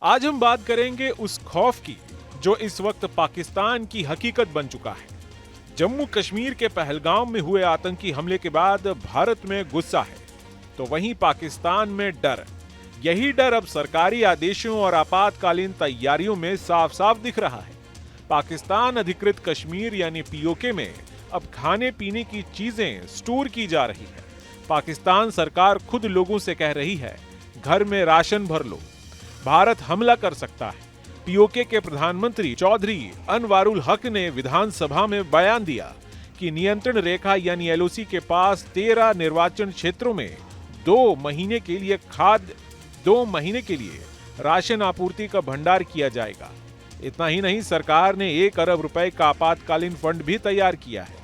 आज हम बात करेंगे उस खौफ की जो इस वक्त पाकिस्तान की हकीकत बन चुका है। जम्मू कश्मीर के पहलगाम में हुए आतंकी हमले के बाद भारत में गुस्सा है, तो वहीं पाकिस्तान में डर। यही डर अब सरकारी आदेशों और आपातकालीन तैयारियों में साफ साफ दिख रहा है। पाकिस्तान अधिकृत कश्मीर यानी पीओके में अब खाने पीने की चीजें स्टोर की जा रही है। पाकिस्तान सरकार खुद लोगों से कह रही है, घर में राशन भर लो, भारत हमला कर सकता है। पीओके के प्रधानमंत्री चौधरी अनवारुल हक ने विधानसभा में बयान दिया कि नियंत्रण रेखा यानी एलओसी के पास 13 निर्वाचन क्षेत्रों में 2 महीने के लिए राशन आपूर्ति का भंडार किया जाएगा। इतना ही नहीं, सरकार ने 1 अरब रुपए का आपातकालीन फंड भी तैयार किया है,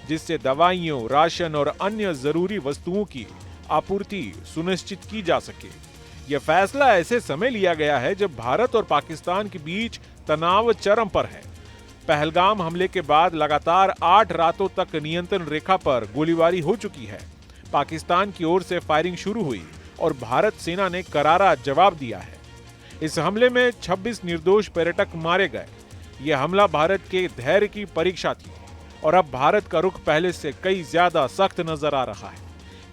जिससे दवाइयों, राशन और अन्य जरूरी वस्तुओं की आपूर्ति सुनिश्चित की जा सके। यह फैसला ऐसे समय लिया गया है जब भारत और पाकिस्तान के बीच तनाव चरम पर है। पहलगाम हमले के बाद लगातार 8 रातों तक नियंत्रण रेखा पर गोलीबारी हो चुकी है। पाकिस्तान की ओर से फायरिंग शुरू हुई और भारत सेना ने करारा जवाब दिया है। इस हमले में 26 निर्दोष पर्यटक मारे गए। यह हमला भारत के धैर्य की परीक्षा थी और अब भारत का रुख पहले से कई ज्यादा सख्त नजर आ रहा है।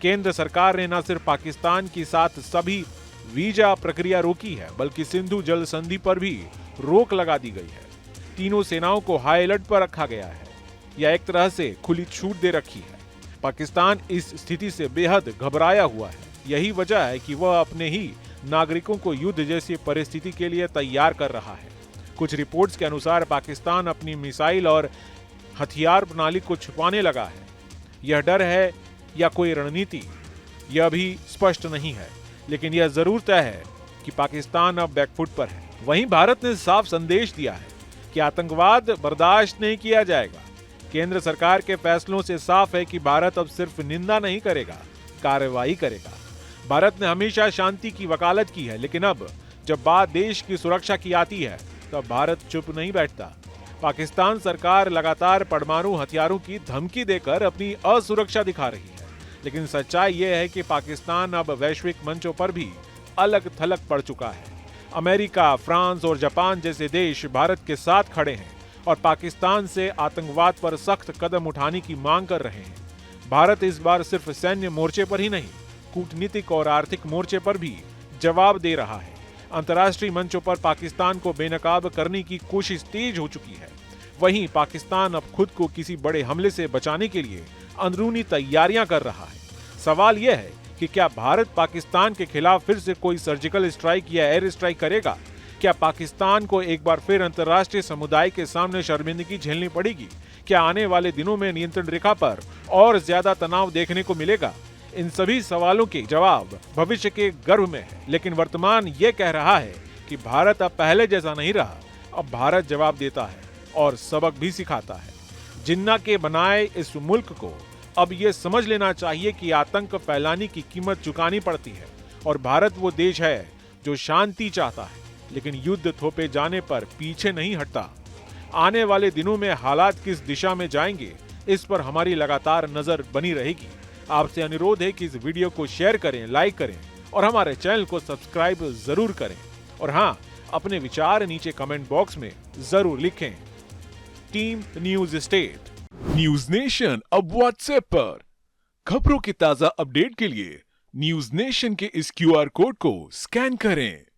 केंद्र सरकार ने न सिर्फ पाकिस्तान के साथ सभी वीजा प्रक्रिया रोकी है, बल्कि सिंधु जल संधि पर भी रोक लगा दी गई है। तीनों सेनाओं को हाई अलर्ट पर रखा गया है या एक तरह से खुली छूट दे रखी है। पाकिस्तान इस स्थिति से बेहद घबराया हुआ है। यही वजह है कि वह अपने ही नागरिकों को युद्ध जैसी परिस्थिति के लिए तैयार कर रहा है। कुछ रिपोर्ट्स के अनुसार पाकिस्तान अपनी मिसाइल और हथियार प्रणाली को छुपाने लगा है। यह डर है या कोई रणनीति, यह भी स्पष्ट नहीं है, लेकिन यह जरूर तय है कि पाकिस्तान अब बैकफुट पर है। वहीं भारत ने साफ संदेश दिया है कि आतंकवाद बर्दाश्त नहीं किया जाएगा। केंद्र सरकार के फैसलों से साफ है कि भारत अब सिर्फ निंदा नहीं करेगा, कार्रवाई करेगा। भारत ने हमेशा शांति की वकालत की है, लेकिन अब जब बात देश की सुरक्षा की आती है तब भारत चुप नहीं बैठता। पाकिस्तान सरकार लगातार परमाणु हथियारों की धमकी देकर अपनी असुरक्षा दिखा रही है, लेकिन सच्चाई यह है कि पाकिस्तान अब वैश्विक मंचों पर भी अलग थलग पड़ चुका है। अमेरिका, फ्रांस और जापान जैसे देश भारत के साथ खड़े हैं और पाकिस्तान से आतंकवाद पर सख्त कदम उठाने की मांग कर रहे हैं। भारत इस बार सिर्फ सैन्य मोर्चे पर ही नहीं, कूटनीतिक और आर्थिक मोर्चे पर भी जवाब दे रहा है। अंतर्राष्ट्रीय मंचों पर पाकिस्तान को बेनकाब करने की कोशिश तेज हो चुकी है। वहीं पाकिस्तान अब खुद को किसी बड़े हमले से बचाने के लिए अंदरूनी तैयारियां कर रहा है। सवाल यह है कि क्या भारत पाकिस्तान के खिलाफ फिर से कोई सर्जिकल स्ट्राइक या एयर स्ट्राइक करेगा? क्या पाकिस्तान को एक बार फिर अंतर्राष्ट्रीय समुदाय के सामने शर्मिंदगी झेलनी पड़ेगी? क्या आने वाले दिनों में नियंत्रण रेखा पर और ज्यादा तनाव देखने को मिलेगा? इन सभी सवालों के जवाब भविष्य के गर्भ में है, लेकिन वर्तमान ये कह रहा है कि भारत अब पहले जैसा नहीं रहा। अब भारत जवाब देता है और सबक भी सिखाता है। जिन्ना के बनाए इस मुल्क को अब ये समझ लेना चाहिए कि आतंक फैलाने की कीमत चुकानी पड़ती है और भारत वो देश है जो शांति चाहता है, लेकिन युद्ध थोपे जाने पर पीछे नहीं हटता। आने वाले दिनों में हालात किस दिशा में जाएंगे, इस पर हमारी लगातार नजर बनी रहेगी। आपसे अनुरोध है कि इस वीडियो को शेयर करें, लाइक करें और हमारे चैनल को सब्सक्राइब जरूर करें। और हाँ, अपने विचार नीचे कमेंट बॉक्स में जरूर लिखें। Team news state. News nation अब व्हाट्सएप पर। खबरों के ताजा अपडेट के लिए न्यूज नेशन के इस क्यूआर कोड को स्कैन करें।